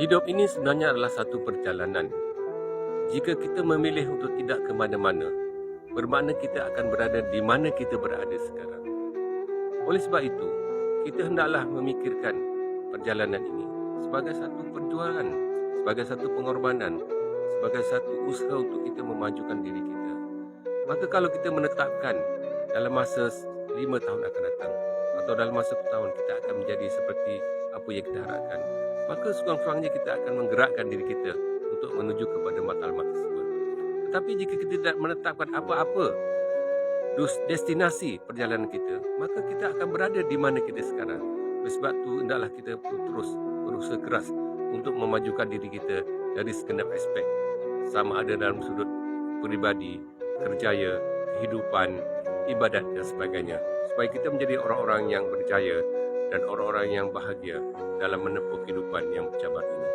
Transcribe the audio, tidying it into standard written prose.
Hidup ini sebenarnya adalah satu perjalanan. Jika kita memilih untuk tidak ke mana-mana, bermakna kita akan berada di mana kita berada sekarang. Oleh sebab itu, kita hendaklah memikirkan perjalanan ini sebagai satu perjuangan, sebagai satu pengorbanan, sebagai satu usaha untuk kita memajukan diri kita. Maka kalau kita menetapkan dalam masa 5 tahun akan datang atau dalam masa 1 tahun kita akan menjadi seperti apa yang kita harapkan, maka sekurang-kurangnya kita akan menggerakkan diri kita untuk menuju kepada matlamat tersebut. Tetapi jika kita tidak menetapkan apa-apa destinasi perjalanan kita, maka kita akan berada di mana kita sekarang. Oleh sebab itu, hendaklah kita terus berusaha keras untuk memajukan diri kita dari segenap aspek, sama ada dalam sudut peribadi, kerjaya, kehidupan, ibadat dan sebagainya, supaya kita menjadi orang-orang yang berjaya dan orang-orang yang bahagia dalam menempuh kehidupan yang bercabar ini.